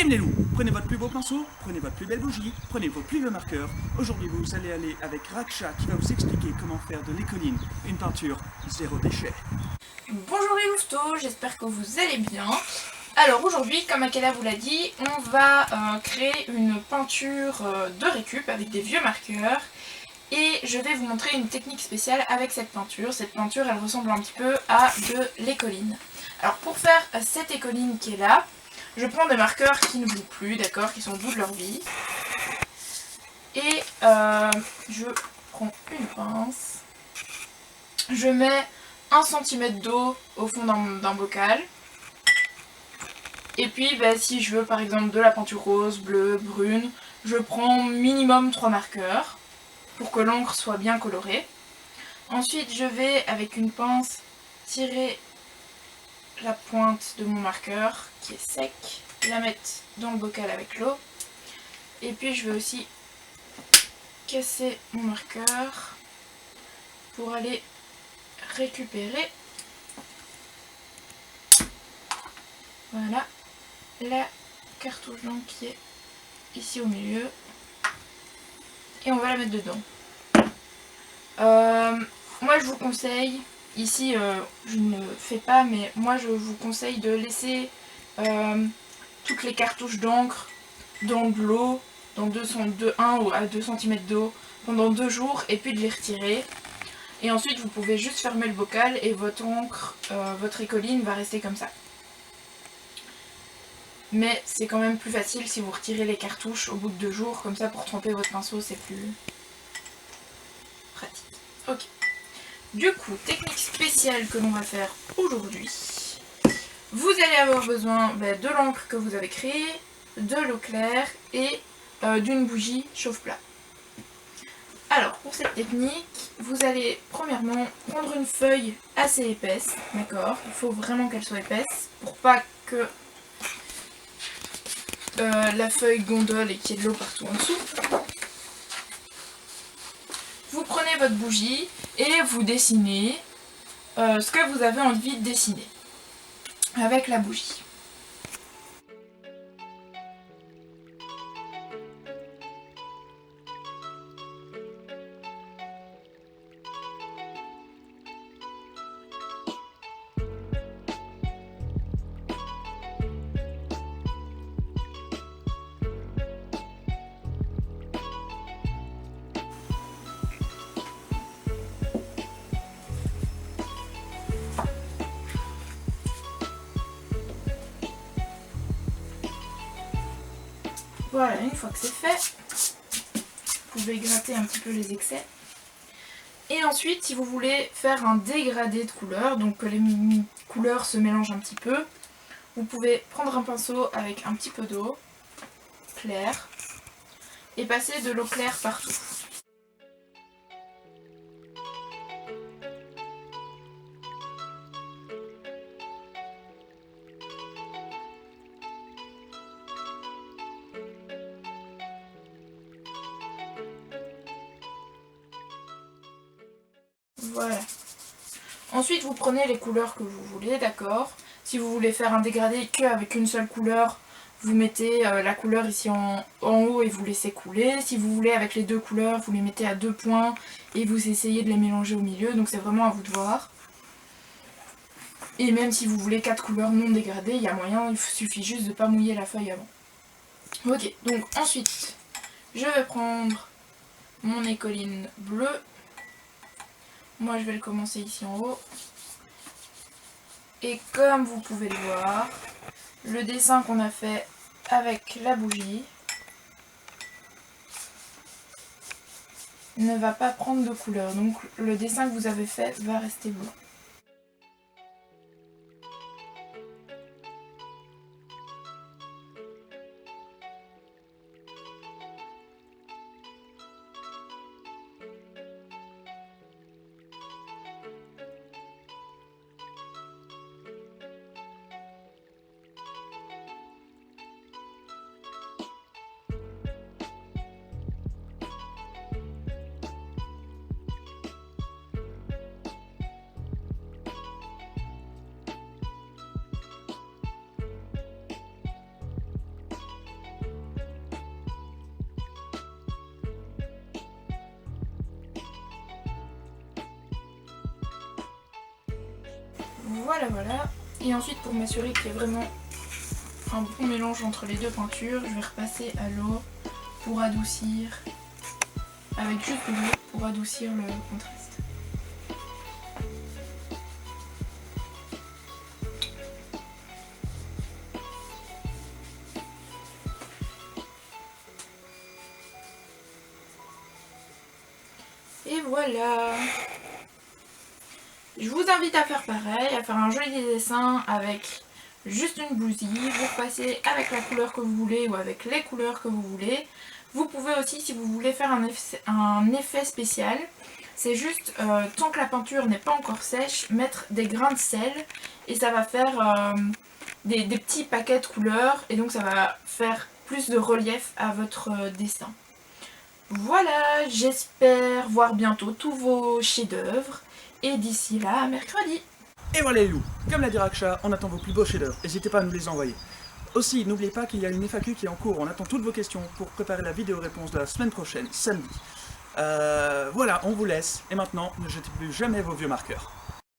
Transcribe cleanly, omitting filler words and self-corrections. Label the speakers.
Speaker 1: Bim les loups! Prenez votre plus beau pinceau, prenez votre plus belle bougie, prenez vos plus beaux marqueurs. Aujourd'hui, vous allez aller avec Raksha qui va vous expliquer comment faire de l'écoline une peinture zéro déchet.
Speaker 2: Bonjour les louveteaux, j'espère que vous allez bien. Alors aujourd'hui, comme Akela vous l'a dit, on va créer une peinture de récup avec des vieux marqueurs. Et je vais vous montrer une technique spéciale avec cette peinture. Cette peinture, elle ressemble un petit peu à de l'écoline. Alors pour faire cette écoline qui est là, je prends des marqueurs qui ne bougent plus, d'accord, qui sont au bout de leur vie. Et je prends une pince. Je mets 1 cm d'eau au fond d'un bocal. Et puis si je veux par exemple de la peinture rose, bleue, brune, je prends minimum 3 marqueurs pour que l'encre soit bien colorée. Ensuite je vais avec une pince tirer la pointe de mon marqueur qui est sec, la mettre dans le bocal avec l'eau. Et puis je vais aussi casser mon marqueur pour aller récupérer, voilà, la cartouche d'encre qui est ici au milieu. Et on va la mettre dedans. Moi je vous conseille, ici je ne fais pas, mais moi je vous conseille de laisser toutes les cartouches d'encre dans de l'eau, dans 1 ou à 2 cm d'eau pendant 2 jours et puis de les retirer. Et ensuite vous pouvez juste fermer le bocal et votre encre, votre écoline va rester comme ça. Mais c'est quand même plus facile si vous retirez les cartouches au bout de 2 jours, comme ça pour tremper votre pinceau c'est plus pratique. Ok. Du coup, technique spéciale que l'on va faire aujourd'hui. Vous allez avoir besoin de l'encre que vous avez créée, de l'eau claire et d'une bougie chauffe-plat. Alors pour cette technique, vous allez premièrement prendre une feuille assez épaisse, d'accord? Il faut vraiment qu'elle soit épaisse pour pas que la feuille gondole et qu'il y ait de l'eau partout en dessous. Vous prenez votre bougie et vous dessinez ce que vous avez envie de dessiner avec la bougie. Voilà, une fois que c'est fait, vous pouvez gratter un petit peu les excès. Et ensuite, si vous voulez faire un dégradé de couleurs, donc que les couleurs se mélangent un petit peu, vous pouvez prendre un pinceau avec un petit peu d'eau claire et passer de l'eau claire partout. Voilà. Ensuite, vous prenez les couleurs que vous voulez, d'accord? Si vous voulez faire un dégradé qu'avec une seule couleur, vous mettez la couleur ici en haut et vous laissez couler. Si vous voulez avec les 2 couleurs, vous les mettez à 2 points et vous essayez de les mélanger au milieu. Donc c'est vraiment à vous de voir. Et même si vous voulez 4 couleurs non dégradées, il y a moyen, il suffit juste de ne pas mouiller la feuille avant. Ok, donc ensuite, je vais prendre mon écoline bleue. Moi je vais le commencer ici en haut. Et comme vous pouvez le voir, le dessin qu'on a fait avec la bougie ne va pas prendre de couleur. Donc le dessin que vous avez fait va rester blanc. Voilà, voilà. Et ensuite, pour m'assurer qu'il y a vraiment un bon mélange entre les deux peintures, je vais repasser à l'eau pour adoucir, avec juste de l'eau pour adoucir le contraste. Et voilà. Je vous invite à faire pareil, à faire un joli dessin avec juste une bougie. Vous repassez avec la couleur que vous voulez ou avec les couleurs que vous voulez. Vous pouvez aussi, si vous voulez faire un effet spécial, c'est juste, tant que la peinture n'est pas encore sèche, mettre des grains de sel et ça va faire des petits paquets de couleurs et donc ça va faire plus de relief à votre dessin. Voilà, j'espère voir bientôt tous vos chefs-d'œuvre et d'ici là, à mercredi.
Speaker 1: Et voilà les loups, comme l'a dit Raksha, on attend vos plus beaux chefs-d'œuvre, n'hésitez pas à nous les envoyer. Aussi, n'oubliez pas qu'il y a une FAQ qui est en cours, on attend toutes vos questions pour préparer la vidéo réponse de la semaine prochaine, samedi. Voilà, on vous laisse, et maintenant, ne jetez plus jamais vos vieux marqueurs.